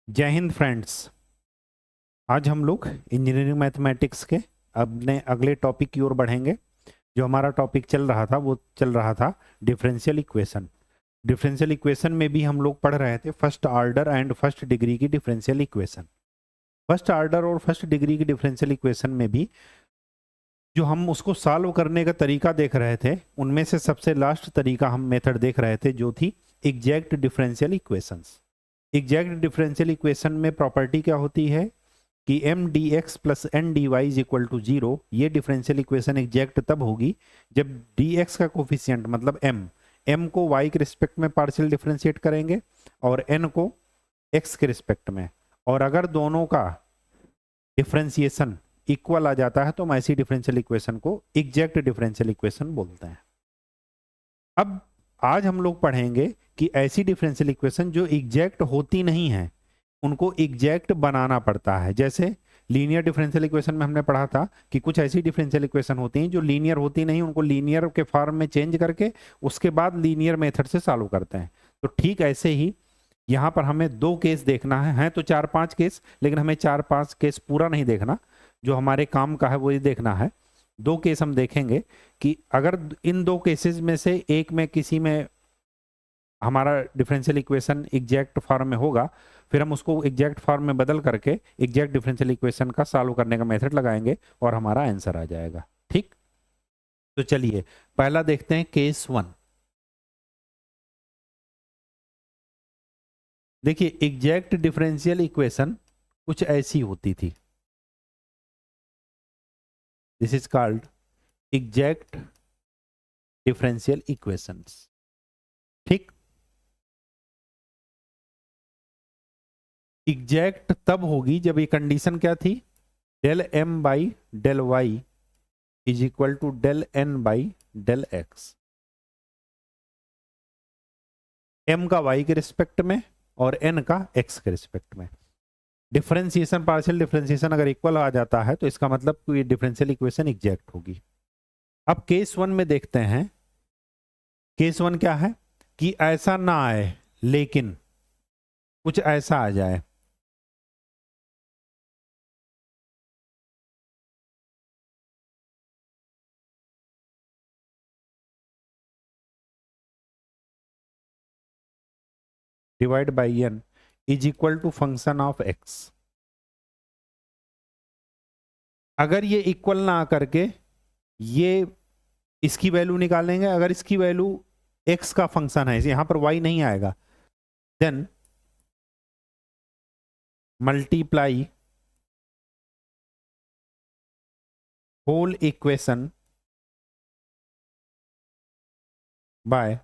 जय हिंद फ्रेंड्स। आज हम लोग इंजीनियरिंग मैथमेटिक्स के अपने अगले टॉपिक की ओर बढ़ेंगे। जो हमारा टॉपिक चल रहा था वो चल रहा था डिफरेंशियल इक्वेशन। डिफरेंशियल इक्वेशन में भी हम लोग पढ़ रहे थे first order and first degree की डिफरेंशियल इक्वेशन। फर्स्ट ऑर्डर और फर्स्ट डिग्री की डिफरेंशियल इक्वेशन में भी जो हम उसको सॉल्व करने का तरीका देख रहे थे, उनमें से सबसे लास्ट तरीका हम मेथड देख रहे थे जो थी exact differential equations. Exact differential equation में प्रॉपर्टी क्या होती है कि M D x plus N D Y is equal to zero. ये डिफरेंशियल इक्वेशन एग्जैक्ट तब होगी जब डी एक्स का कोफिशियंट मतलब एम को वाई के रिस्पेक्ट में पार्शियल डिफरेंशिएट करेंगे और एन को एक्स के रिस्पेक्ट में, और अगर दोनों का डिफरेंशिएशन इक्वल आ जाता है तो हम ऐसी डिफरेंशियल इक्वेशन को एग्जैक्ट डिफरेंशियल इक्वेशन बोलते हैं। अब आज हम लोग पढ़ेंगे कि ऐसी डिफरेंशियल इक्वेशन जो एग्जैक्ट होती नहीं है उनको एग्जैक्ट बनाना पड़ता है। जैसे लीनियर डिफरेंशियल इक्वेशन में हमने पढ़ा था कि कुछ ऐसी डिफरेंशियल इक्वेशन होती हैं जो लीनियर होती नहीं, उनको लीनियर के फॉर्म में चेंज करके उसके बाद लीनियर मेथड से सॉल्व करते हैं। तो ठीक ऐसे ही यहाँ पर हमें दो केस देखना है, हैं तो 4-5 केस, लेकिन हमें 4-5 केस पूरा नहीं देखना। जो हमारे काम का है वो ये देखना है। दो केस हम देखेंगे कि अगर इन दो केसेस में से एक में किसी में हमारा डिफरेंशियल इक्वेशन एग्जैक्ट फॉर्म में होगा, फिर हम उसको एग्जैक्ट फॉर्म में बदल करके एग्जैक्ट डिफरेंशियल इक्वेशन का सॉल्व करने का मेथड लगाएंगे और हमारा आंसर आ जाएगा। ठीक, तो चलिए पहला देखते हैं केस 1। देखिए एग्जैक्ट डिफरेंशियल इक्वेशन कुछ ऐसी होती थी। This is called exact differential equations. ठीक, एग्जैक्ट तब होगी जब ये कंडीशन क्या थी, del M by del Y is equal to del N by del X. M का वाई के रिस्पेक्ट में और एन का एक्स के रिस्पेक्ट में। डिफरेंशिएशन, पार्शियल डिफरेंशिएशन अगर इक्वल आ जाता है तो इसका मतलब कि ये डिफरेंशियल इक्वेशन एग्जैक्ट होगी। अब केस 1 में देखते हैं। केस 1 क्या है कि ऐसा ना आए लेकिन कुछ ऐसा आ जाए। Divide by N is equal to function of X. अगर ये इक्वल ना आकर के ये इसकी वैल्यू निकालेंगे, अगर इसकी वैल्यू एक्स का फंक्शन है, यहां पर वाई नहीं आएगा, then multiply whole equation by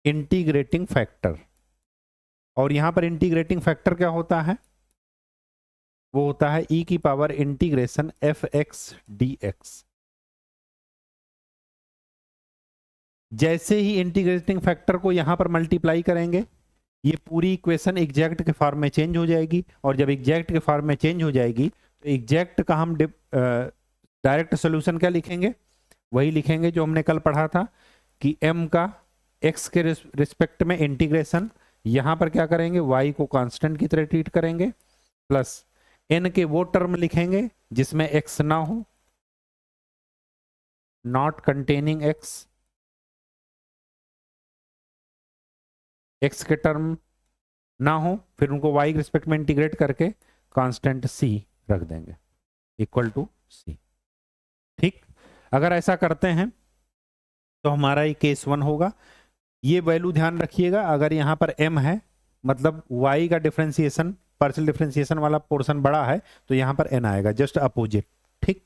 integrating factor. और यहां पर इंटीग्रेटिंग फैक्टर क्या होता है, वो होता है ई की power integration F X D x. जैसे ही इंटीग्रेटिंग फैक्टर को यहां पर मल्टीप्लाई करेंगे ये पूरी इक्वेशन एग्जैक्ट के फॉर्म में चेंज हो जाएगी, और जब एग्जैक्ट के फॉर्म में चेंज हो जाएगी तो एग्जैक्ट का हम डायरेक्ट सोल्यूशन क्या लिखेंगे, वही लिखेंगे जो हमने कल पढ़ा था कि m का x के रिस्पेक्ट में इंटीग्रेशन, यहां पर क्या करेंगे y को कांस्टेंट की तरह ट्रीट करेंगे, प्लस n के वो टर्म लिखेंगे जिसमें x ना हो, नॉट कंटेनिंग x के टर्म ना हो, फिर उनको y के रिस्पेक्ट में इंटीग्रेट करके कांस्टेंट c रख देंगे इक्वल टू c। ठीक, अगर ऐसा करते हैं तो हमारा ये केस 1 होगा। ये वैल्यू ध्यान रखिएगा, अगर यहां पर m है मतलब y का डिफरेंशिएशन, पार्शियल डिफरेंशिएशन वाला पोर्शन बड़ा है तो यहां पर n आएगा, जस्ट अपोजिट। ठीक,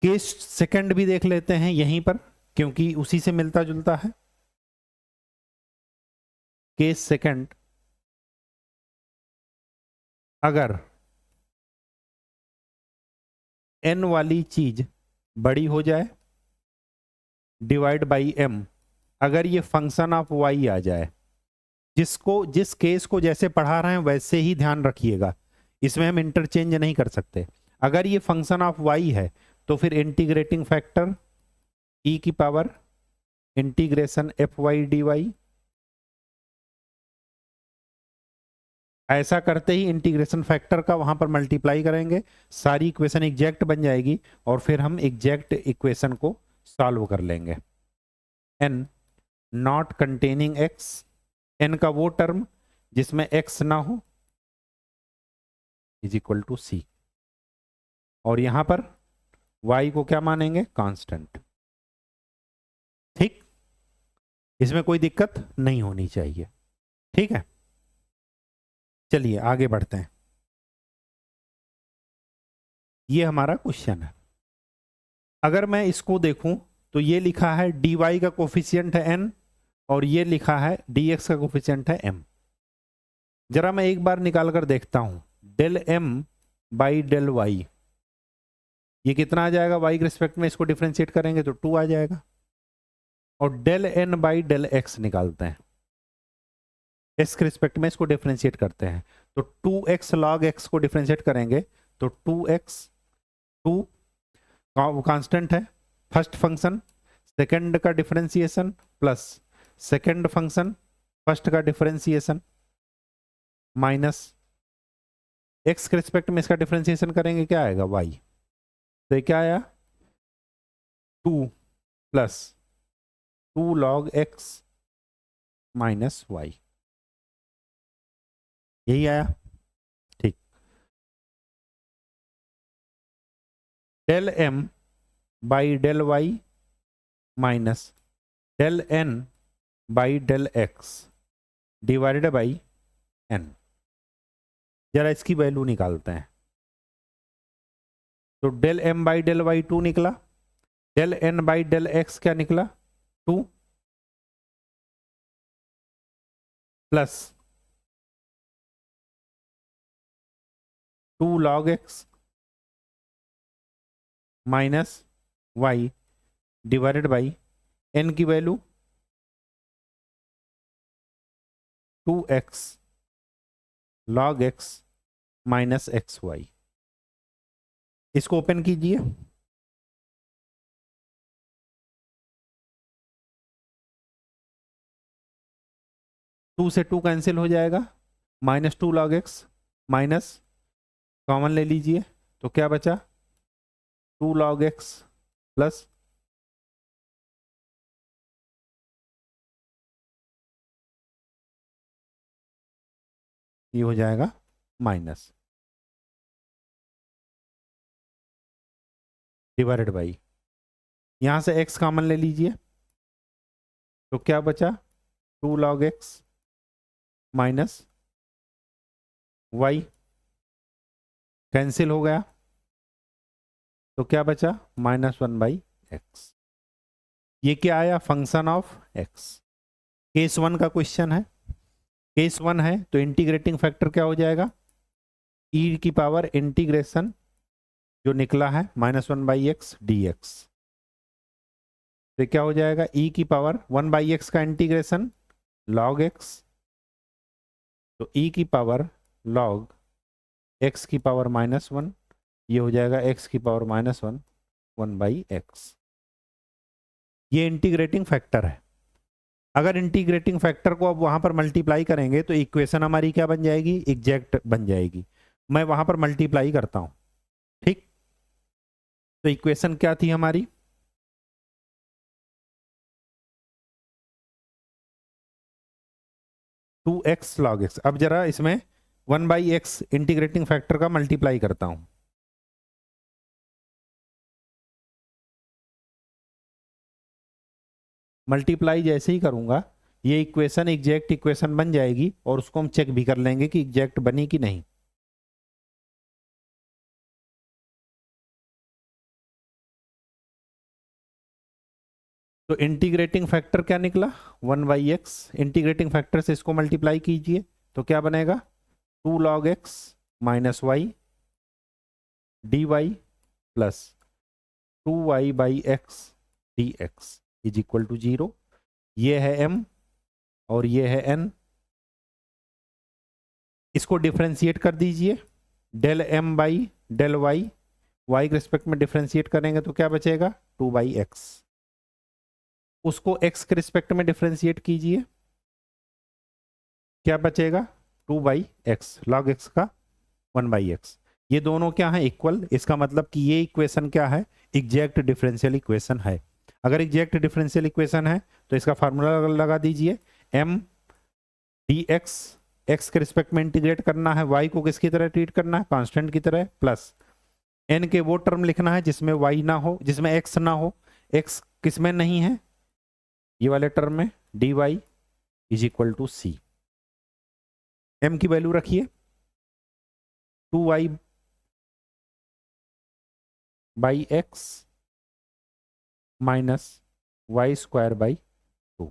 केस सेकंड भी देख लेते हैं यहीं पर क्योंकि उसी से मिलता जुलता है। केस सेकंड, अगर n वाली चीज बड़ी हो जाए डिवाइड बाई m, अगर ये फंक्शन ऑफ y आ जाए, जिस केस को जैसे पढ़ा रहे हैं वैसे ही ध्यान रखिएगा, इसमें हम इंटरचेंज नहीं कर सकते। अगर ये फंक्शन ऑफ y है तो फिर इंटीग्रेटिंग फैक्टर e की power integration F Y D Y ऐसा करते ही इंटीग्रेशन फैक्टर का वहां पर मल्टीप्लाई करेंगे, सारी इक्वेशन एग्जैक्ट बन जाएगी और फिर हम एग्जैक्ट इक्वेशन को सॉल्व कर लेंगे। n not containing x, n का वो टर्म जिसमें x ना हो, इज इक्वल टू c, और यहां पर y को क्या मानेंगे, कांस्टेंट। ठीक, इसमें कोई दिक्कत नहीं होनी चाहिए। ठीक है, चलिए आगे बढ़ते हैं। ये हमारा क्वेश्चन है। अगर मैं इसको देखूं तो ये लिखा है dy का कोफिशिएंट है n और ये लिखा है dx का कोफिशिएंट है m। जरा मैं एक बार निकाल कर देखता हूं, del m by del y, ये कितना आ जाएगा y के रिस्पेक्ट में, इसको डिफरेंशिएट करेंगे तो 2 आ जाएगा। और del n by del x निकालते हैं, s के रिस्पेक्ट में इसको डिफरेंशिएट करते हैं तो 2x log x को डिफरेंशिएट करेंगे तो 2x, 2 कांस्टेंट है, फर्स्ट फंक्शन सेकंड का differentiation plus second function first का डिफरेंशिएशन माइनस x के रिस्पेक्ट में इसका डिफरेंशिएशन करेंगे, क्या आएगा y, तो क्या आया 2 plus 2 log x minus y, यही आया। ठीक, del m by del y minus del n by del x divided by n। जरा इसकी वैल्यू निकालते हैं तो del m by del y 2 निकला, del n by del x क्या निकला 2 plus 2 log x minus y divided by n की value 2x log x माइनस xy। इसको ओपन कीजिए, टू से 2 कैंसिल हो जाएगा, minus 2 log x minus common ले लीजिए तो क्या बचा 2 log x प्लस ये हो जाएगा माइनस डिवाइडेड बाई, यहां से x कॉमन ले लीजिए तो क्या बचा 2 log x minus y, cancel हो गया तो क्या बचा -1/x। ये क्या आया, फंक्शन ऑफ x। केस 1 का क्वेश्चन है, केस 1 है तो इंटीग्रेटिंग फैक्टर क्या हो जाएगा, e की पावर इंटीग्रेशन जो निकला है -1/x dx, तो क्या हो जाएगा e की पावर 1/x का इंटीग्रेशन log x, तो e की पावर log x की पावर -1, ये हो जाएगा x की पावर -1 1/x। ये इंटीग्रेटिंग फैक्टर है। अगर इंटीग्रेटिंग फैक्टर को अब वहां पर मल्टीप्लाई करेंगे तो इक्वेशन हमारी क्या बन जाएगी, एग्जैक्ट बन जाएगी। मैं वहां पर मल्टीप्लाई करता हूं, ठीक, तो इक्वेशन क्या थी हमारी, टू एक्स लॉग एक्स। अब जरा इसमें 1/x इंटीग्रेटिंग फैक्टर का मल्टीप्लाई करता हूं, मल्टीप्लाई जैसे ही करूंगा ये इक्वेशन एग्जैक्ट इक्वेशन बन जाएगी और उसको हम चेक भी कर लेंगे कि एग्जैक्ट बनी कि नहीं। तो इंटीग्रेटिंग फैक्टर क्या निकला 1/x, इंटीग्रेटिंग फैक्टर से इसको मल्टीप्लाई कीजिए तो क्या बनेगा 2 log x minus y dy plus 2y/x dx is equal to 0। ये है m और ये है n, इसको डिफरेंशिएट कर दीजिए, del m by del y, y के रिस्पेक्ट में डिफरेंशिएट करेंगे तो क्या बचेगा 2/x, उसको x के रिस्पेक्ट में डिफरेंशिएट कीजिए, क्या बचेगा 2/x, log x का 1/x। ये दोनों क्या है? इक्वल। इसका मतलब कि ये इक्वेशन क्या है? एग्जैक्ट डिफरेंशियल इक्वेशन है। अगर एग्जैक्ट डिफरेंशियल इक्वेशन है तो इसका फार्मूला लगा दीजिए, m dx, x के रिस्पेक्ट में इंटीग्रेट करना है, y को किसकी तरह ट्रीट करना है? कांस्टेंट की तरह, प्लस n के वो टर्म लिखना है जिसमें y ना हो, जिसमें x ना हो। x किसमें नहीं है? ये वाले टर्म में। dy is equal to c। m की वैल्यू रखिए 2y by X minus Y square by 2।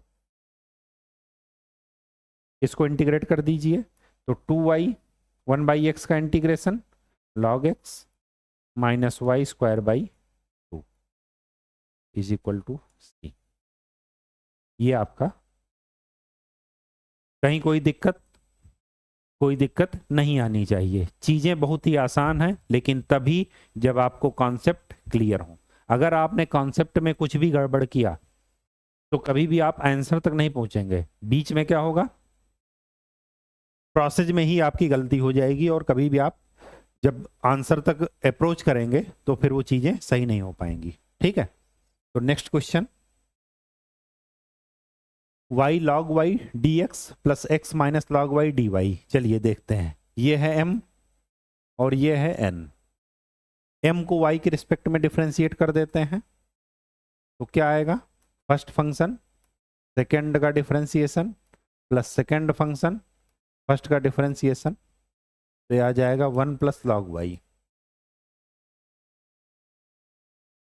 इसको इंटीग्रेट कर दीजिए तो 2y 1/x का integration log x minus Y square by 2 is equal to C. ये आपका, कहीं कोई दिक्कत नहीं आनी चाहिए। चीजें बहुत ही आसान है, लेकिन तभी जब आपको कॉन्सेप्ट क्लियर हो। अगर आपने कॉन्सेप्ट में कुछ भी गड़बड़ किया तो कभी भी आप आंसर तक नहीं पहुंचेंगे। बीच में क्या होगा? प्रोसेस में ही आपकी गलती हो जाएगी, और कभी भी आप जब आंसर तक अप्रोच करेंगे तो फिर वो चीजें सही नहीं हो पाएंगी। ठीक है, तो next question, y log y dx plus x minus log y dy। चलिए देखते हैं। ये है m और ये है n। m को y के रिस्पेक्ट में डिफरेंशिएट कर देते हैं तो क्या आएगा? फर्स्ट फंक्शन सेकेंड का differentiation plus second function first का डिफरेंशिएशन, तो यह आ जाएगा 1 plus log y।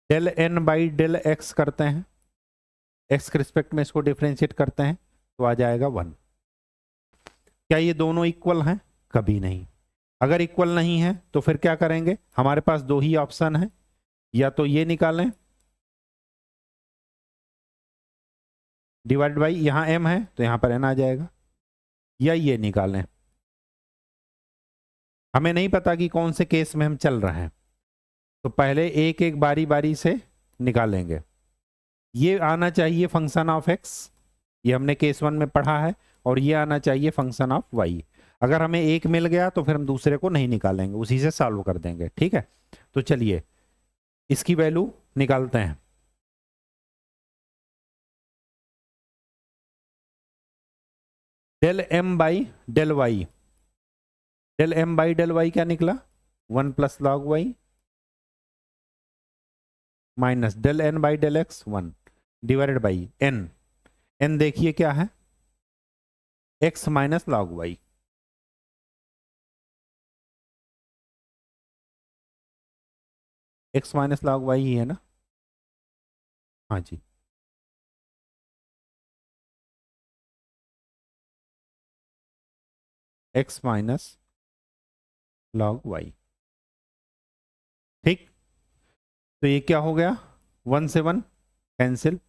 Del n by del x करते हैं, x के रिस्पेक्ट में इसको डिफरेंशिएट करते हैं तो आ जाएगा 1। क्या ये दोनों इक्वल हैं? कभी नहीं। अगर इक्वल नहीं है तो फिर क्या करेंगे? हमारे पास दो ही ऑप्शन है, या तो ये निकालें डिवाइड बाई, यहां m है तो यहां पर n आ जाएगा, या ये निकालें। हमें नहीं पता कि कौन से केस में हम चल रहे हैं, तो पहले एक एक बारी बारी से निकालेंगे। ये आना चाहिए फंक्शन ऑफ x, ये हमने केस 1 में पढ़ा है, और ये आना चाहिए फंक्शन ऑफ y। अगर हमें एक मिल गया तो फिर हम दूसरे को नहीं निकालेंगे, उसी से सॉल्व कर देंगे। ठीक है, तो चलिए इसकी वैल्यू निकालते हैं। Del m by del Y, del m by del Y क्या निकला? 1 plus log y minus del n by del x 1 divided by n। n देखिए क्या है? x minus log y। x minus log y ही है ना? हाँ जी। x minus log y। ठीक, तो ये क्या हो गया? 1 से 1 cancel,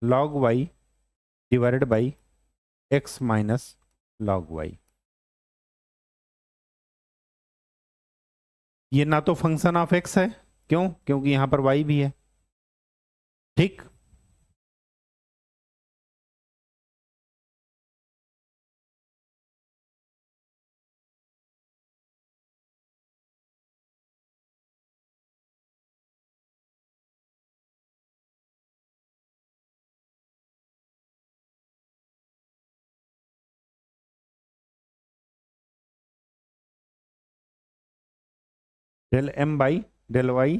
log y divided by x minus log y। ये ना तो फंक्शन ऑफ x है, क्यों? क्योंकि यहां पर y भी है। ठीक, del m by del y।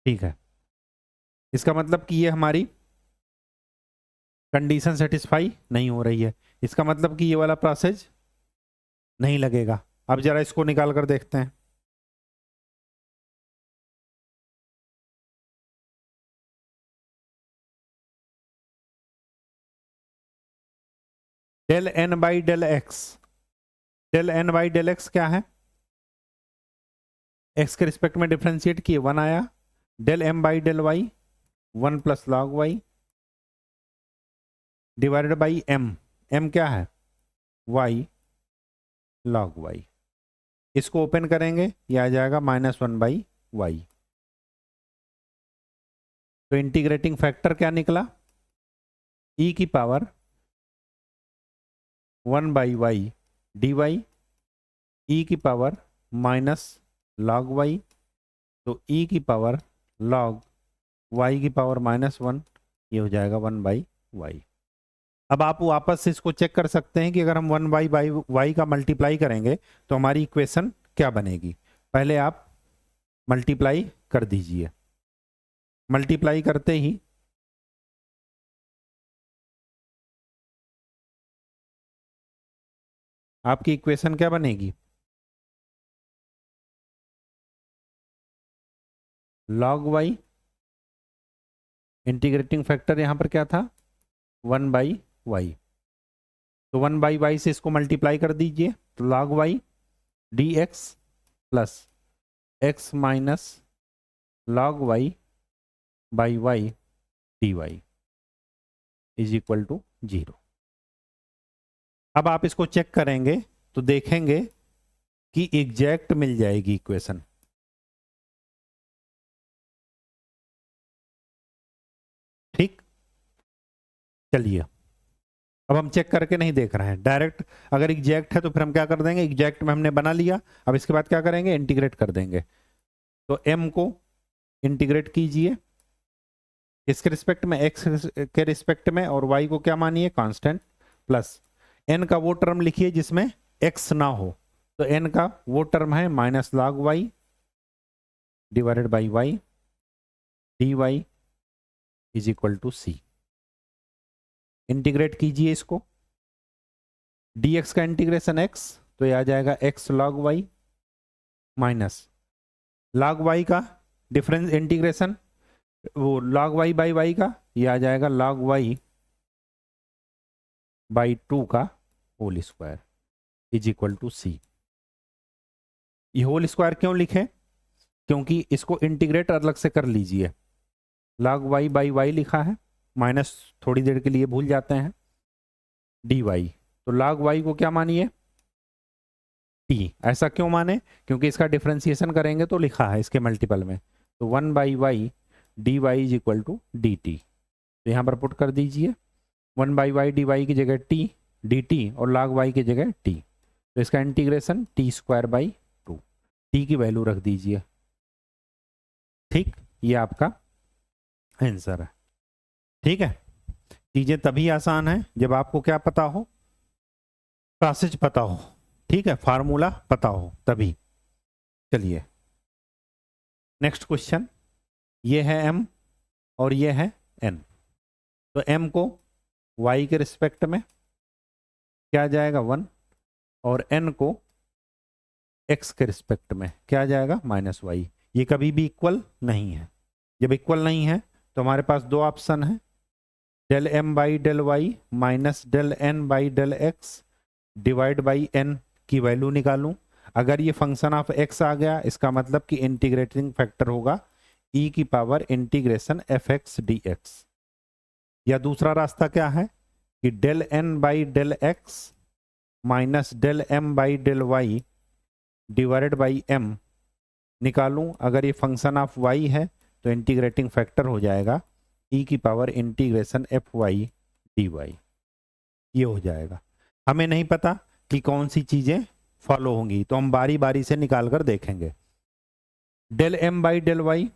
ठीक है, इसका मतलब कि ये हमारी कंडीशन सेटिस्फाई नहीं हो रही है। इसका मतलब कि ये वाला प्रोसेस नहीं लगेगा। अब जरा इसको निकाल कर देखते हैं। Del n by del X, del n by del x क्या है? x के रिस्पेक्ट में डिफरेंशिएट किए 1 आया, del M by del Y 1 plus log Y divided by M, M क्या है वाई लॉग वाई। इसको ओपन करेंगे, ये आ जाएगा -1 बाई वाई। तो इंटीग्रेटिंग फैक्टर क्या निकला, ई की power 1 by Y D Y, E की पावर माइनस लॉग वाई, तो ई की पावर लॉग वाई की पावर -1, ये हो जाएगा 1 बाई वाई। अब आप वापस से इसको चेक कर सकते हैं कि अगर हम 1 बाई वाई का मल्टीप्लाई करेंगे तो हमारी इक्वेशन क्या बनेगी। पहले आप मल्टीप्लाई कर दीजिए, मल्टीप्लाई करते ही आपकी इक्वेशन क्या बनेगी, लॉग वाई, इंटीग्रेटिंग फैक्टर यहां पर क्या था 1 बाई वाई, तो 1 बाई वाई से इसको मल्टीप्लाई कर दीजिए, तो log Y D x plus X minus log Y by Y D Y is equal to 0। अब आप इसको चेक करेंगे तो देखेंगे कि एग्जैक्ट मिल जाएगी इक्वेशन। ठीक, चलिए अब हम चेक करके नहीं देख रहे हैं, डायरेक्ट अगर एग्जैक्ट है तो फिर हम क्या कर देंगे, एग्जैक्ट में हमने बना लिया, अब इसके बाद क्या करेंगे इंटीग्रेट कर देंगे। तो m को इंटीग्रेट कीजिए इसके रिस्पेक्ट में, x के रिस्पेक्ट में, और y को क्या मानिए कांस्टेंट, प्लस n का वो टर्म लिखिए जिसमें x ना हो, तो n का वो टर्म है minus log Y divided by Y D Y is equal to C. Integrate कीजिए इसको, dx का इंटीग्रेशन x, तो ये आ जाएगा x log y minus log y का डिफरेंस इंटीग्रेशन, वो log y बाई y का, ये आ जाएगा log y बाई 2 का whole square is equal to C. ये होल स्क्वायर क्यों लिखे, क्योंकि इसको इंटीग्रेट अलग से कर लीजिए, log y बाई y लिखा है, माइनस थोड़ी देर के लिए भूल जाते हैं, dy, तो log y को क्या मानिए t। ऐसा क्यों माने, क्योंकि इसका डिफरेंशिएशन करेंगे तो लिखा है इसके मल्टीपल में, तो 1 by Y D Y is equal to D T, तो यहाँ पर पुट कर दीजिए 1 बाई वाई डी वाई की जगह टी डी टी और log y की जगह t, तो इसका integration T square by 2, T की वैल्यू रख दीजिए। ठीक, ये आपका आंसर है। ठीक है, चीजें तभी आसान है जब आपको क्या पता हो, पैसेज पता हो, ठीक है, फार्मूला पता हो तभी। चलिए नेक्स्ट क्वेश्चन, ये है m और ये है n, तो m को y के रिस्पेक्ट में क्या आ जाएगा 1, और n को x के रिस्पेक्ट में क्या आ जाएगा -y। ये कभी भी इक्वल नहीं है, जब इक्वल नहीं है तो हमारे पास दो ऑप्शन है, del m by del Y minus del n by del x divide by n की वैल्यू निकालूं। अगर ये फंक्शन ऑफ x आ गया, इसका मतलब कि इंटीग्रेटिंग फैक्टर होगा e की power integration F X D X. या दूसरा रास्ता क्या है कि del n by del x minus del m by del y divided by m निकालूं। अगर ये फंक्शन ऑफ y है तो इंटीग्रेटिंग फैक्टर हो जाएगा e की power integration F Y D Y, ये हो जाएगा। हमें नहीं पता कि कौन सी चीजें फॉलो होंगी, तो हम बारी बारी से निकाल कर देखेंगे। Del m by del Y,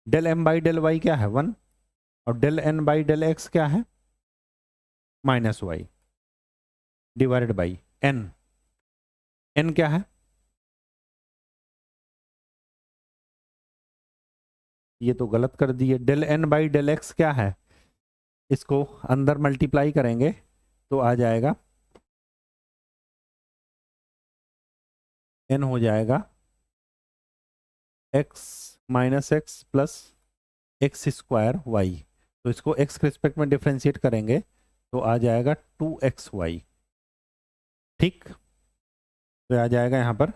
del m by del Y क्या है 1, और del n by del x क्या है -y divided by n, n क्या है, ये तो गलत कर दिए, del n by del x क्या है, इसको अंदर मल्टीप्लाई करेंगे तो आ जाएगा n हो जाएगा x minus X plus X square Y, तो इसको x के रिस्पेक्ट में डिफ्रेंशिएट करेंगे तो आ जाएगा 2xy ठीक, तो आ जाएगा यहाँ पर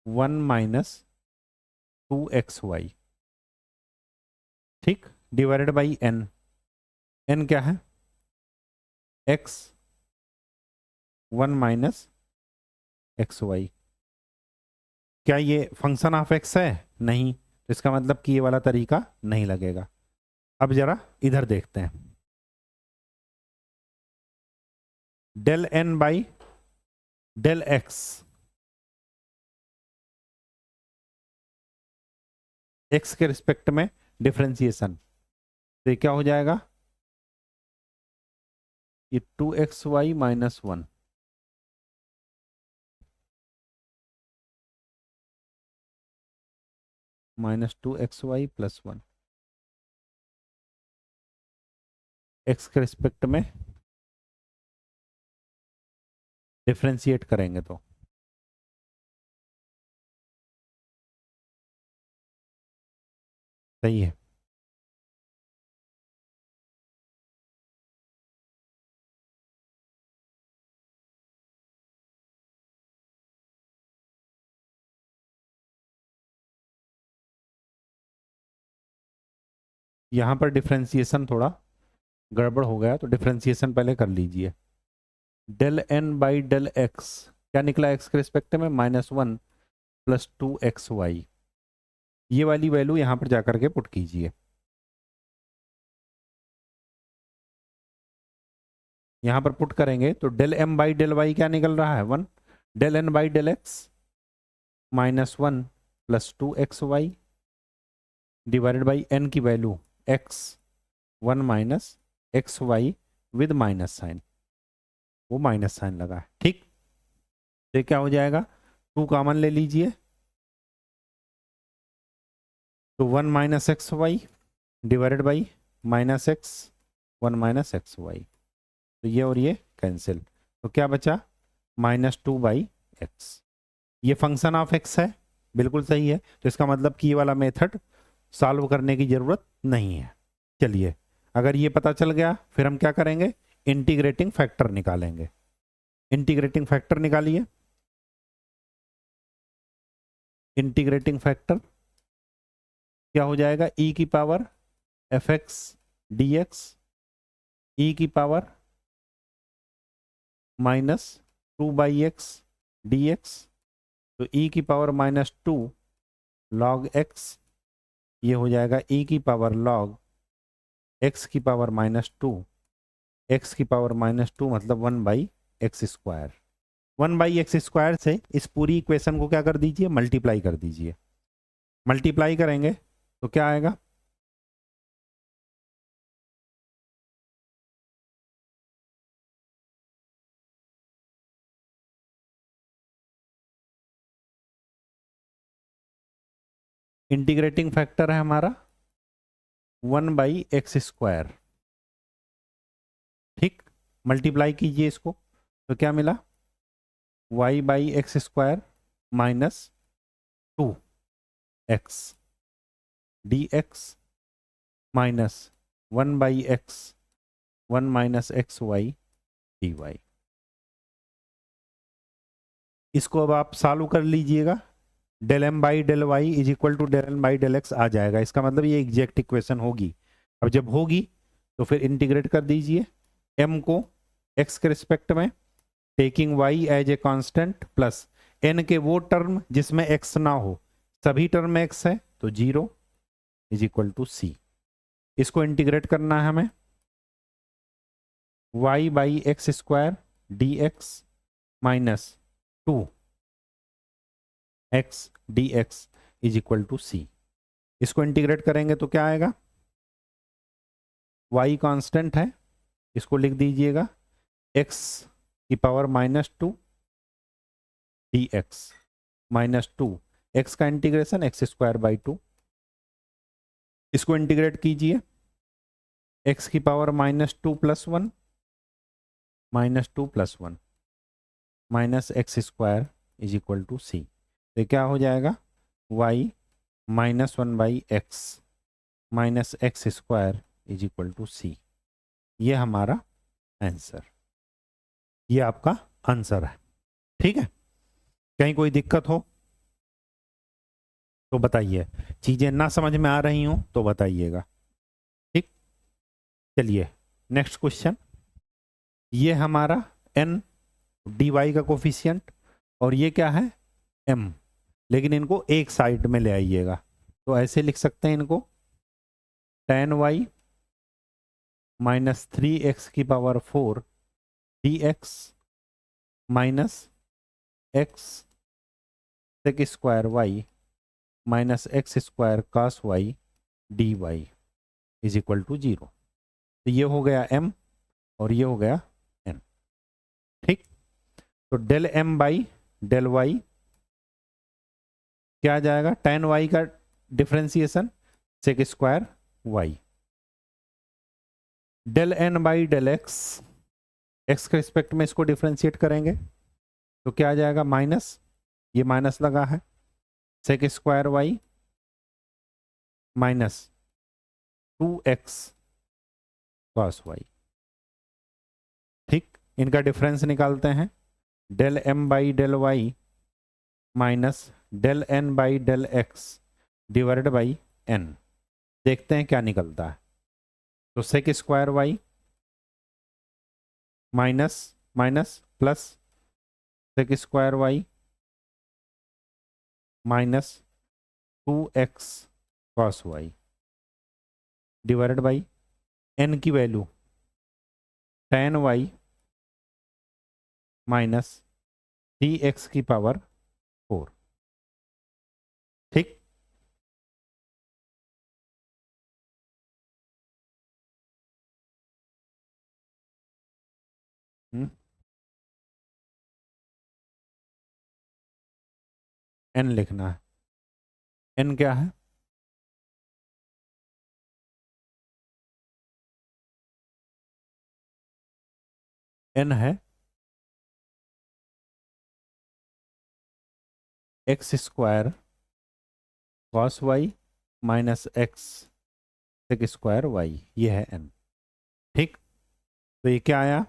1 माइनस 2xy, ठीक, डिवाइडेड बाई n। n क्या है? x, 1 minus xy। क्या ये फंक्शन ऑफ x है? नहीं, तो इसका मतलब कि ये वाला तरीका नहीं लगेगा। अब जरा इधर देखते हैं, del n by del x, x के रिस्पेक्ट में डिफरेंशिएशन, तो ये क्या हो जाएगा? ये 2xy minus 1, minus 2xy plus 1, x के रिस्पेक्ट में डिफरेंशिएट करेंगे तो सही है। यहाँ पर डिफरेंशिएशन थोड़ा गड़बड़ हो गया, तो डिफरेंशिएशन पहले कर लीजिए। Del n by del x क्या निकला? x के रिस्पेक्ट में -1 प्लस 2xy, ये वाली वैल्यू यहाँ पर जाकर के पुट कीजिए। यहाँ पर पुट करेंगे तो del m by del y क्या निकल रहा है? 1, del n by del x -1 plus 2xy divided by n की value x, 1 minus xy with minus sign, वो माइनस साइन लगा है, ठीक। तो क्या हो जाएगा? 2 कॉमन ले लीजिए, तो 1 minus xy divided by minus x, 1 minus xy, तो ये और ये कैंसिल, तो क्या बचा? -2/x। ये फंक्शन ऑफ x है, बिल्कुल सही है, तो इसका मतलब कि ये वाला मेथड सॉल्व करने की जरूरत नहीं है। चलिए, अगर ये पता चल गया, फिर हम क्या करेंगे? इंटीग्रेटिंग फैक्टर निकालेंगे। इंटीग्रेटिंग फैक्टर निकालिए। इंटीग्रेटिंग फैक्टर क्या हो जाएगा? e की पावर fx dx, e की पावर -2/x dx, तो e की पावर -2 log x, ये हो जाएगा e की पावर log x की पावर -2, x की पावर -2 मतलब 1/x²। 1/x² से इस पूरी इक्वेशन को क्या कर दीजिए? मल्टीप्लाई कर दीजिए। मल्टीप्लाई करेंगे तो क्या आएगा? इंटीग्रेटिंग फैक्टर है हमारा 1/x², ठीक। मल्टीप्लाई कीजिए इसको, तो क्या मिला? y/x² minus 2x dx minus 1/x 1 minus xy dy। इसको अब आप सॉल्व कर लीजिएगा, del m by del Y is equal to del n by del X आ जाएगा। इसका मतलब ये एग्जैक्ट इक्वेशन होगी। अब जब होगी तो फिर इंटीग्रेट कर दीजिए m को x के रिस्पेक्ट में, taking y as a constant, plus n के वो टर्म जिसमें x ना हो, सभी टर्म में x है तो 0 इज इक्वल टू c। इसको इंटीग्रेट करना है हमें, y by x square D x minus 2x dx is equal to c। इसको इंटीग्रेट करेंगे तो क्या आएगा? y कांस्टेंट है, इसको लिख दीजिएगा x की पावर -2 dx माइनस 2, x का इंटीग्रेशन x²/2। इसको इंटीग्रेट कीजिए, x की power -2 + 1 -2 + 1 minus x² is equal to c। तो क्या हो जाएगा? y -1/x minus x² is equal to c। ये हमारा आंसर। ये आपका आंसर है। ठीक है, कहीं कोई दिक्कत हो तो बताइए, चीजें ना समझ में आ रही हो तो बताइएगा। ठीक, चलिए नेक्स्ट क्वेश्चन। ये हमारा n dy का कोफिशियंट और ये क्या है m, लेकिन इनको एक साइड में ले आइएगा। तो ऐसे लिख सकते हैं इनको, tan y माइनस 3x की power 4 dx minus x sec square y minus X square cos Y D Y is equal to 0। तो ये हो गया m और ये हो गया n। ठीक, तो del m by del y क्या आ जाएगा, tan y का differentiation sec square y, del n by del x, x के रिस्पेक्ट में इसको डिफ्रेंशिएट करेंगे तो क्या आ जाएगा, माइनस, ये माइनस लगा है, sec square y minus 2x cos y। ठीक, इनका डिफरेंस निकालते हैं, del m by del y minus del n by del x divided by n। देखते हैं क्या निकलता है। तो sec square y minus minus plus sec square y minus 2x cos y divided by n की value tan y minus 3x की power 4। ठीक, n लिखना है। n क्या है, n है x square cos y minus x sec square Y, ये है n। ठीक, तो ये क्या आया,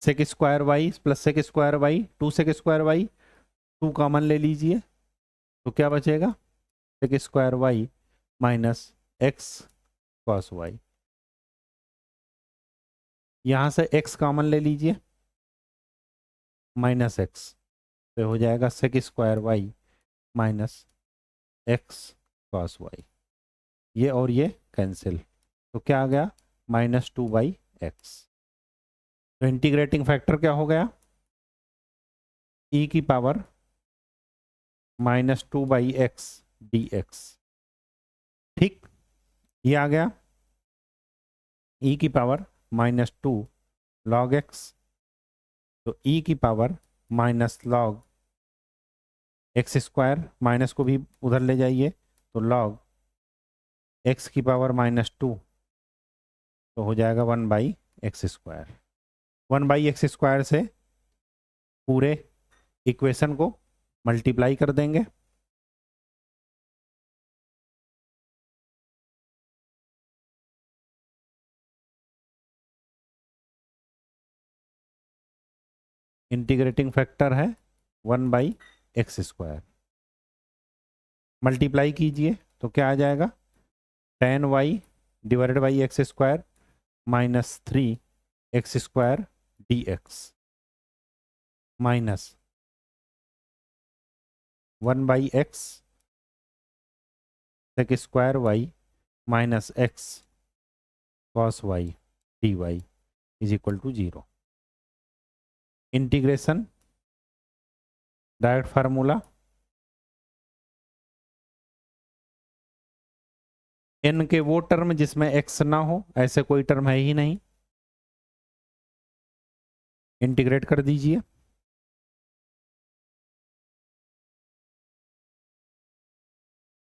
sec square Y plus sec square y, 2 sec square y, 2 common ले लीजिए तो क्या बचेगा, sec square y minus x cos y. यहाँ से x कॉमन ले लीजिए, माइनस एक्स, तो हो जाएगा sec square y minus x cos y. ये और ये कैंसिल, तो क्या आ गया, माइनस 2 बाई एक्स। तो इंटीग्रेटिंग फैक्टर क्या हो गया, e की power minus 2 by x D x. ठीक, ये आ गया e की पावर माइनस 2 लॉग एक्स, तो e की power minus log x square, minus को भी उधर ले जाइए तो लॉग एक्स की पावर माइनस 2, तो हो जाएगा 1 by x square. 1 by x square से पूरे इक्वेशन को मल्टीप्लाई कर देंगे, इंटीग्रेटिंग फैक्टर है 1 बाई एक्स स्क्वायर, मल्टीप्लाई कीजिए तो क्या आ जाएगा, tan y divided by x square minus 3 x square D x minus 1 by x sec square y minus x cos y D Y is equal to 0। Integration direct formula, n के वो term जिसमें x ना हो, ऐसे कोई term है ही नहीं, integrate कर दीजिए,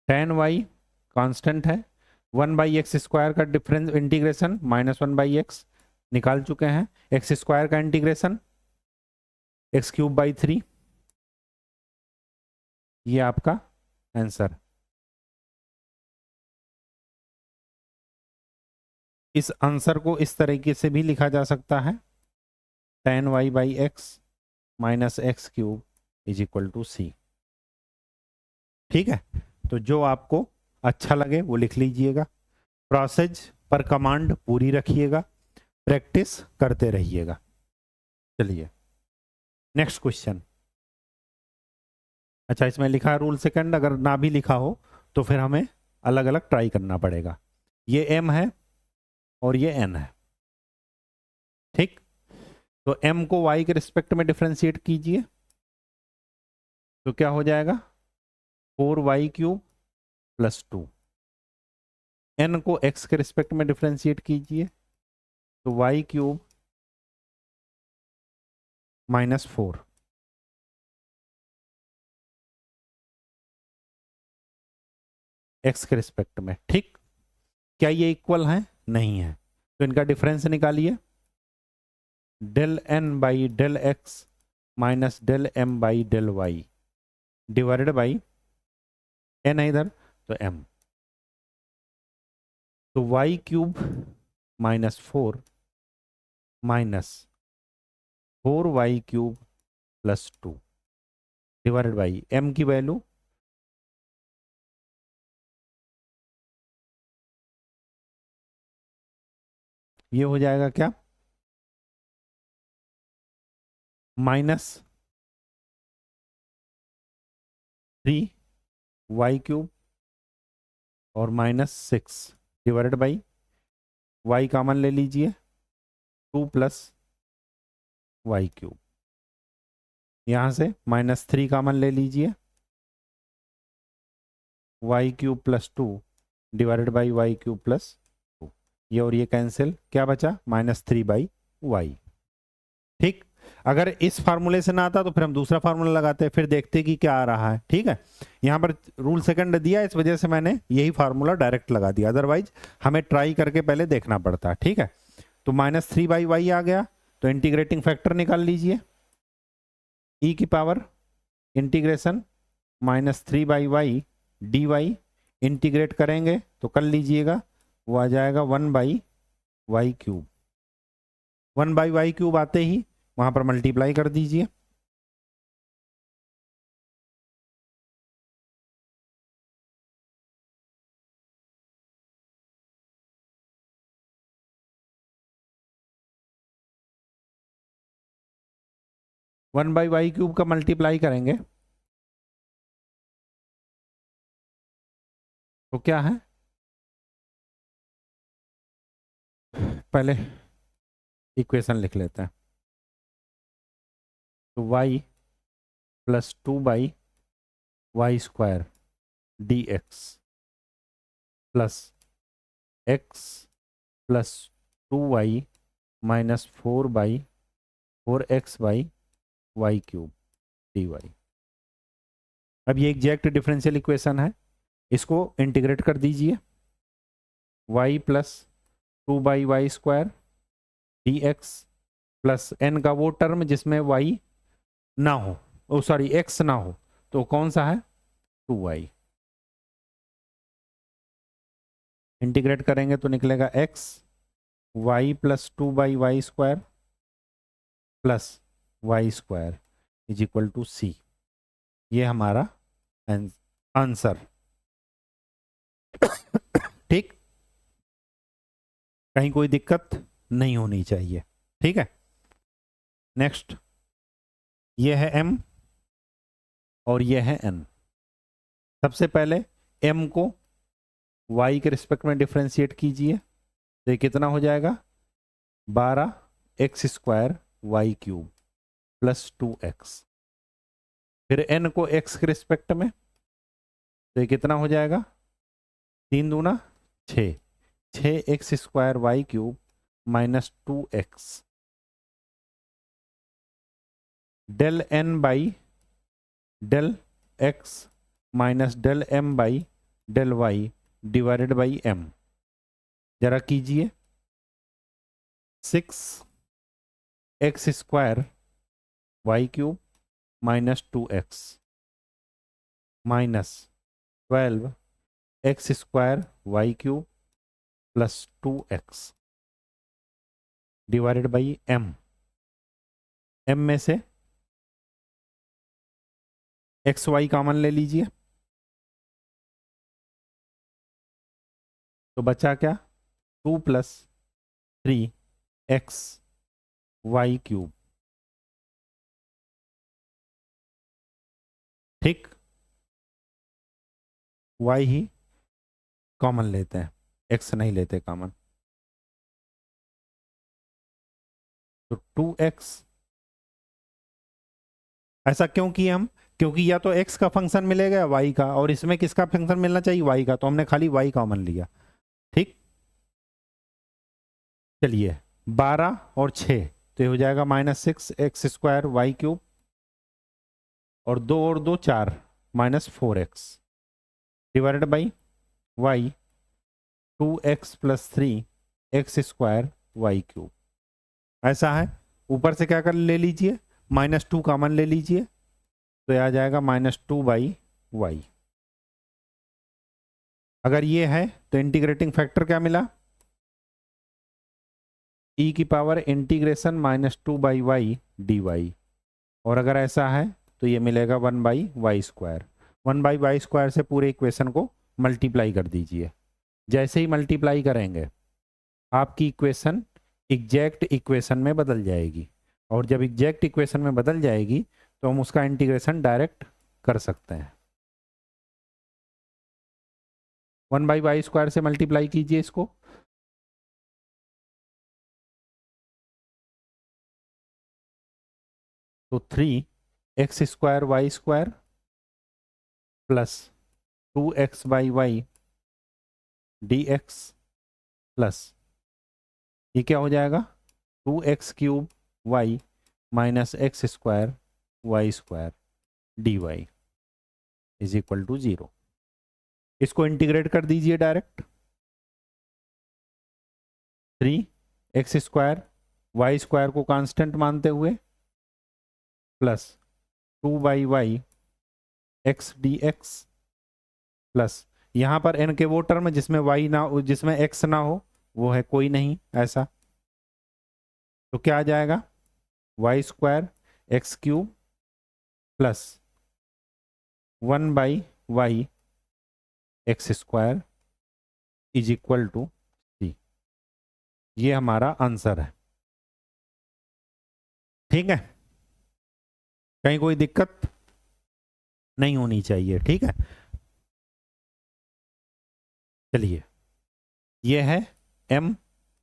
tan y कांस्टेंट है, 1 बाई एक्स स्क्वायर का difference integration minus 1 by x निकाल चुके हैं, एक्स स्क्वायर का इंटीग्रेशन एक्स क्यूब बाई 3, ये आपका आंसर। इस आंसर को इस तरीके से भी लिखा जा सकता है, tan y by X minus X cube is equal to C. ठीक है, तो जो आपको अच्छा लगे वो लिख लीजिएगा। प्रोसेस पर कमांड पूरी रखिएगा, प्रैक्टिस करते रहिएगा। चलिए नेक्स्ट क्वेश्चन। अच्छा, इसमें लिखा है रूल सेकंड, अगर ना भी लिखा हो तो फिर हमें अलग अलग ट्राई करना पड़ेगा। ये m है और ये n है। ठीक, तो m को y के रिस्पेक्ट में डिफरेंशिएट कीजिए, तो क्या हो जाएगा 4y क्यूब प्लस 2। n को x के रिस्पेक्ट में डिफरेंशिएट कीजिए, तो y क्यूब माइनस 4। x के रिस्पेक्ट में। ठीक, क्या ये इक्वल है? नहीं है, तो इनका डिफरेंस निकालिए। Del n by del x minus del m by del Y divided by n है इधर तो m, तो y cube minus 4 minus 4y cube plus 2 divided by m की वैल्यू ये हो जाएगा क्या, माइनस 3y क्यूब और minus 6 divided by y common ले लीजिए 2 प्लस वाई क्यूब, यहाँ से माइनस 3 कॉमन ले लीजिए y cube plus 2 divided by y cube plus 2, ये और ये कैंसिल, क्या बचा माइनस 3 बाई वाई। ठीक, अगर इस फार्मूले से ना आता तो फिर हम दूसरा फार्मूला लगाते हैं, फिर देखते कि क्या आ रहा है। ठीक है, यहाँ पर रूल सेकंड दिया, इस वजह से मैंने यही फार्मूला डायरेक्ट लगा दिया, अदरवाइज हमें ट्राई करके पहले देखना पड़ता है। ठीक है, तो माइनस 3 बाई वाई आ गया, तो इंटीग्रेटिंग फैक्टर निकाल लीजिए, ई की power integration minus 3 by Y D y, integrate करेंगे तो कर लीजिएगा, वो आ जाएगा 1 by y cube. 1 by y cube आते ही वहां पर मल्टीप्लाई कर दीजिए, वन बाई वाई क्यूब का मल्टीप्लाई करेंगे तो क्या है, पहले इक्वेशन लिख लेते हैं, तो y plus 2 by Y square D x plus x plus 2y minus 4 by 4x by y cube d y. अब ये एग्जैक्ट डिफरेंशियल इक्वेशन है, इसको इंटीग्रेट कर दीजिए, y plus 2 by Y square D x plus n का वो term जिसमें y ना हो, ओ सॉरी x ना हो, तो कौन सा है 2y। इंटीग्रेट करेंगे तो निकलेगा x y plus 2 by Y square plus Y square is equal to C. ये हमारा आंसर। ठीक, कहीं कोई दिक्कत नहीं होनी चाहिए। ठीक है, नेक्स्ट, ये है m और ये है n। सबसे पहले m को y के रिस्पेक्ट में डिफरेंशिएट कीजिए, तो ये कितना हो जाएगा 12x square y cube plus 2x। फिर n को x के रिस्पेक्ट में, तो ये कितना हो जाएगा 3 दूना 6, 6x square y cube minus 2x del n by del x minus del m by del y divided by m। जरा कीजिए, 6x square y cube minus 2x minus 12x square y cube plus 2x divided by M. M में से x Y common ले लीजिए, तो बचा क्या, 2 + 3x Y cube. ठीक, y ही कॉमन लेते हैं, x नहीं लेते कॉमन। तो 2x, ऐसा क्यों किए हम, क्योंकि या तो x का फंक्शन मिलेगा या y का, और इसमें किसका फंक्शन मिलना चाहिए, y का, तो हमने खाली y कॉमन लिया। ठीक, चलिए 12 और 6, तो ये हो जाएगा -6x² वाई क्यूब, और 2 और 2 4, -4x divided by y 2x + 3x² y cube. ऐसा है, ऊपर से क्या कर ले लीजिए, -2 कॉमन ले लीजिए, तो ये आ जाएगा -2/y। अगर ये है तो इंटीग्रेटिंग फैक्टर क्या मिला, e की पावर इंटीग्रेशन -2/y dy। और अगर ऐसा है तो ये मिलेगा 1/y²। 1/y² से पूरे इक्वेशन को मल्टीप्लाई कर दीजिए। जैसे ही मल्टीप्लाई करेंगे आपकी इक्वेशन एग्जैक्ट इक्वेशन में बदल जाएगी, और जब एग्जैक्ट इक्वेशन में बदल जाएगी तो हम उसका इंटीग्रेशन डायरेक्ट कर सकते हैं। 1/y² से मल्टीप्लाई कीजिए इसको, तो 3x² y² plus 2x/y dx plus ये क्या हो जाएगा, 2x³ y -x² y² dy is equal to 0। इसको इंटीग्रेट कर दीजिए डायरेक्ट, 3x² y² को कांस्टेंट मानते हुए plus 2/y x dx plus यहाँ पर n के वो टर्म जिसमें y ना, जिसमें x ना हो, वो है कोई नहीं ऐसा, तो क्या आ जाएगा, y² x³ plus 1/y x² is equal to 3। ये हमारा आंसर है। ठीक है, कहीं कोई दिक्कत नहीं होनी चाहिए। ठीक है, चलिए ये है m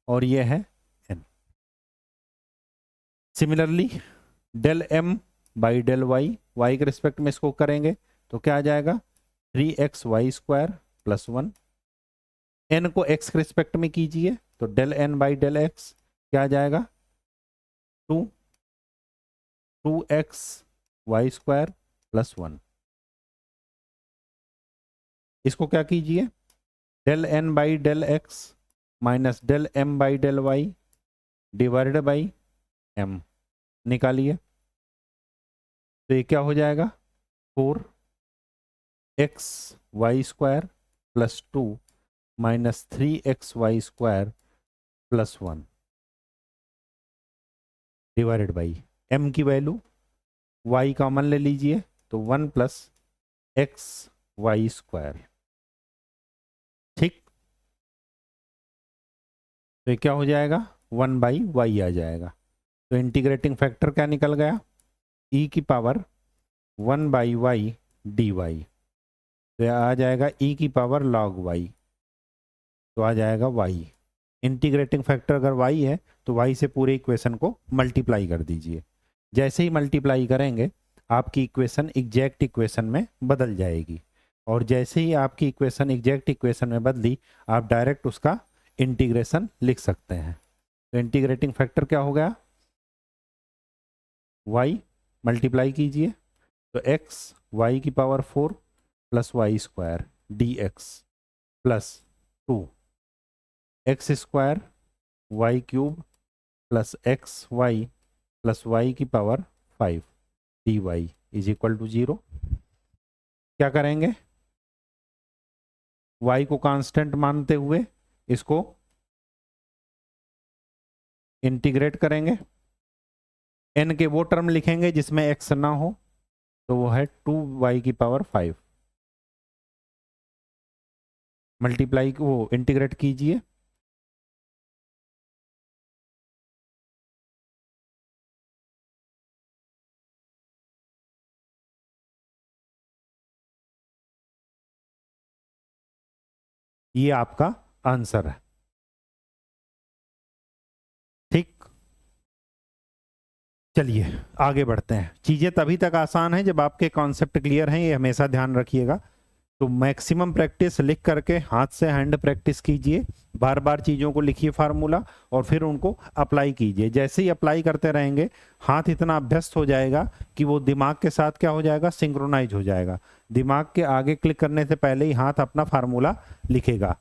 और ये है n। Similarly del m by del y के रिस्पेक्ट में इसको करेंगे तो क्या आ जाएगा, 3xy² प्लस 1। n को x के रिस्पेक्ट में कीजिए तो del n by del x क्या आ जाएगा, 2x y² प्लस 1। इसको क्या कीजिए, del n by del x minus del m by del y divided by m निकालिए, तो ये क्या हो जाएगा, 4xy² plus 2 minus 3xy² plus 1 divided by m की वैल्यू y कॉमन ले लीजिए तो 1 + xy²। ठीक, तो ये क्या हो जाएगा, 1/y आ जाएगा। तो इंटीग्रेटिंग फैक्टर क्या निकल गया, e की पावर 1/y dy, तो यह आ जाएगा e की पावर log y, तो आ जाएगा y। इंटीग्रेटिंग फैक्टर अगर y है तो y से पूरे इक्वेशन को मल्टीप्लाई कर दीजिए। जैसे ही मल्टीप्लाई करेंगे आपकी इक्वेशन एग्जैक्ट इक्वेशन में बदल जाएगी, और जैसे ही आपकी इक्वेशन एग्जैक्ट इक्वेशन में बदली आप डायरेक्ट उसका इंटीग्रेशन लिख सकते हैं। तो इंटीग्रेटिंग फैक्टर क्या हो गया, y मल्टीप्लाई कीजिए तो x y की power 4 plus y² dx plus 2 x² y³ plus xy plus y की power 5 dy is equal to 0। क्या करेंगे, y को कांस्टेंट मानते हुए इसको इंटीग्रेट करेंगे, n के वो टर्म लिखेंगे जिसमें x ना हो, तो वो है 2y की पावर 5, मल्टीप्लाई वो इंटीग्रेट कीजिए, ये आपका आंसर है। ठीक, चलिए आगे बढ़ते हैं। चीजें तभी तक आसान है जब आपके कॉन्सेप्ट क्लियर हैं, ये हमेशा ध्यान रखिएगा। तो मैक्सिमम प्रैक्टिस लिख करके हाथ से हैंड प्रैक्टिस कीजिए, बार बार चीज़ों को लिखिए फार्मूला, और फिर उनको अप्लाई कीजिए। जैसे ही अप्लाई करते रहेंगे हाथ इतना अभ्यस्त हो जाएगा कि वो दिमाग के साथ क्या हो जाएगा, सिंक्रोनाइज हो जाएगा। दिमाग के आगे क्लिक करने से पहले ही हाथ अपना फार्मूला लिखेगा।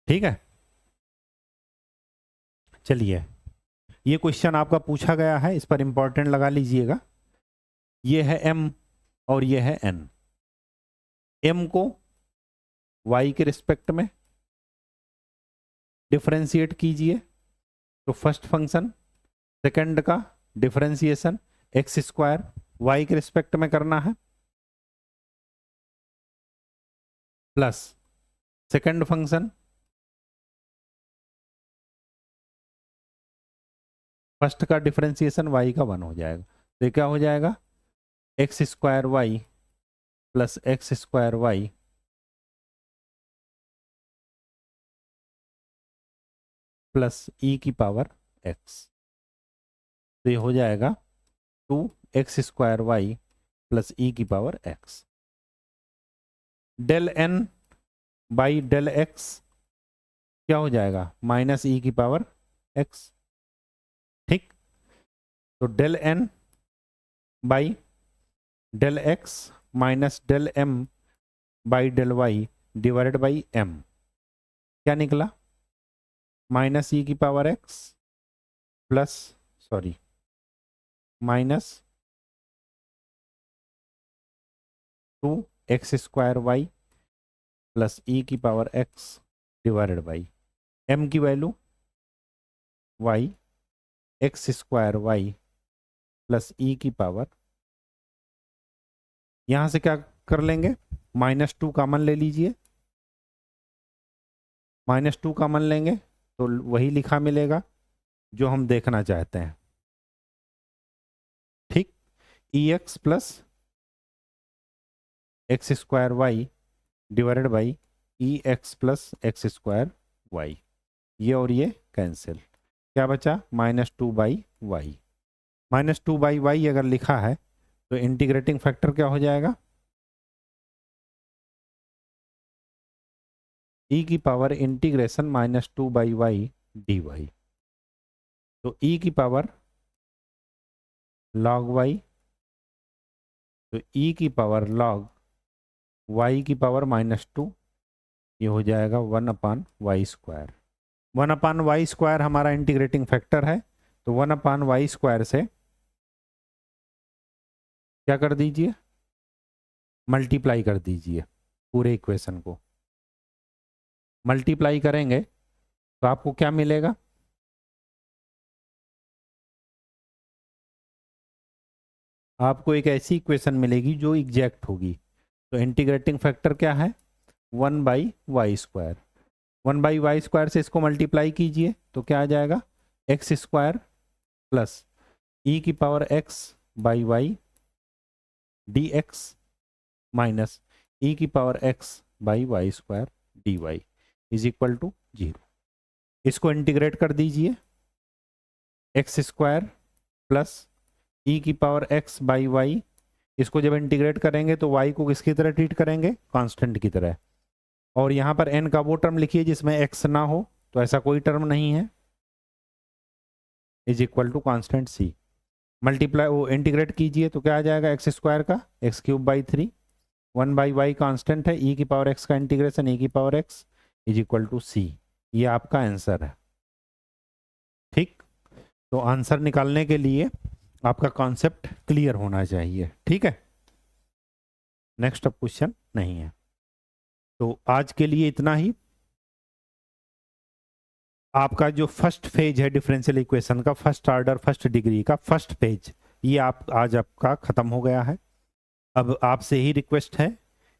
ठीक है, चलिए ये क्वेश्चन आपका पूछा गया है, इस पर इंपॉर्टेंट लगा लीजिएगा। ये है m और ये है n। m को y के रिस्पेक्ट में डिफरेंशिएट कीजिए, तो फर्स्ट फंक्शन सेकंड का डिफरेंशिएशन एक्स स्क्वायर वाई के रिस्पेक्ट में करना है, प्लस सेकंड फंक्शन फर्स्ट का डिफरेंशिएशन वाई का 1 हो जाएगा। तो ये क्या हो जाएगा, X square Y plus X square Y plus ई की पावर एक्स। तो ये हो जाएगा 2x स्क्वायर वाई प्लस ई की power x. Del N by del x क्या हो जाएगा, माइनस ई की पावर एक्स। ठीक, तो del N by del x minus del M by del Y divided by M, क्या निकला, माइनस ई की power X plus sorry minus 2x square Y plus ई की power X divided by M की value Y X square Y plus ई की power, यहां से क्या कर लेंगे, -2 कॉमन ले लीजिए, -2 कॉमन लेंगे तो वही लिखा मिलेगा जो हम देखना चाहते हैं। ठीक, E X plus X square Y divided by E X plus X square Y, ये और ये कैंसिल, क्या बचा, -2 बाई वाई। -2 बाई वाई अगर लिखा है तो इंटीग्रेटिंग फैक्टर क्या हो जाएगा, ई की power integration -2 by Y D y. तो ई की पावर log वाई, तो ई की पावर log वाई की पावर -2, ये हो जाएगा 1/y स्क्वायर। 1/y स्क्वायर हमारा इंटीग्रेटिंग फैक्टर है, तो 1/y स्क्वायर से क्या कर दीजिए, मल्टीप्लाई कर दीजिए पूरे इक्वेशन को। मल्टीप्लाई करेंगे तो आपको क्या मिलेगा, आपको एक ऐसी इक्वेशन मिलेगी जो एग्जैक्ट होगी। तो इंटीग्रेटिंग फैक्टर क्या है, 1/y स्क्वायर। 1/y स्क्वायर से इसको मल्टीप्लाई कीजिए तो क्या आ जाएगा, एक्स स्क्वायर प्लस ई की power X by Y D x minus E की power X by Y square D Y is equal to 0। इसको इंटीग्रेट कर दीजिए, एक्स स्क्वायर प्लस ई की पावर एक्स बाई वाई, इसको जब इंटीग्रेट करेंगे तो y को किसकी तरह ट्रीट करेंगे, कांस्टेंट की तरह। और यहाँ पर n का वो टर्म लिखिए जिसमें x ना हो, तो ऐसा कोई टर्म नहीं है, is equal to constant c। Multiply वो इंटीग्रेट कीजिए तो क्या आ जाएगा, एक्स स्क्वायर का x³ 1/y कांस्टेंट है, e की पावर x का इंटीग्रेशन e की power x is equal to c। ये आपका आंसर है। ठीक, तो आंसर निकालने के लिए आपका कॉन्सेप्ट क्लियर होना चाहिए। ठीक है, नेक्स्ट अब क्वेश्चन नहीं है। तो आज के लिए इतना ही। आपका जो फर्स्ट फेज है डिफरेंशियल इक्वेशन का, फर्स्ट ऑर्डर फर्स्ट डिग्री का फर्स्ट पेज, ये आप आज आपका ख़त्म हो गया है। अब आपसे ही रिक्वेस्ट है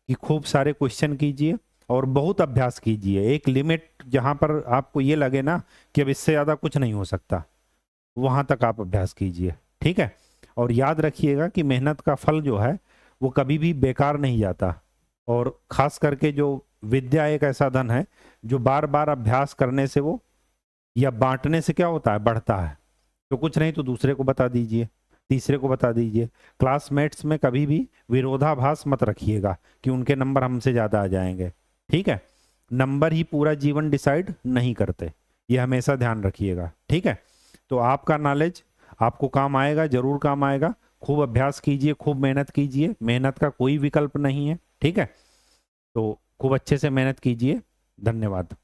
कि खूब सारे क्वेश्चन कीजिए और बहुत अभ्यास कीजिए। एक लिमिट जहाँ पर आपको ये लगे ना कि अब इससे ज़्यादा कुछ नहीं हो सकता, वहाँ तक आप अभ्यास कीजिए, ठीक है। और याद रखिएगा कि मेहनत का फल जो है वो कभी भी बेकार नहीं जाता। और ख़ास करके जो विद्या एक ऐसा धन है जो बार बार अभ्यास करने से वो, या बांटने से क्या होता है, बढ़ता है। तो कुछ नहीं तो दूसरे को बता दीजिए, तीसरे को बता दीजिए। क्लासमेट्स में कभी भी विरोधाभास मत रखिएगा कि उनके नंबर हमसे ज़्यादा आ जाएंगे, ठीक है। नंबर ही पूरा जीवन डिसाइड नहीं करते, ये हमेशा ध्यान रखिएगा, ठीक है। तो आपका नॉलेज आपको काम आएगा, जरूर काम आएगा। खूब अभ्यास कीजिए, खूब मेहनत कीजिए, मेहनत का कोई विकल्प नहीं है, ठीक है। तो खूब अच्छे से मेहनत कीजिए। धन्यवाद।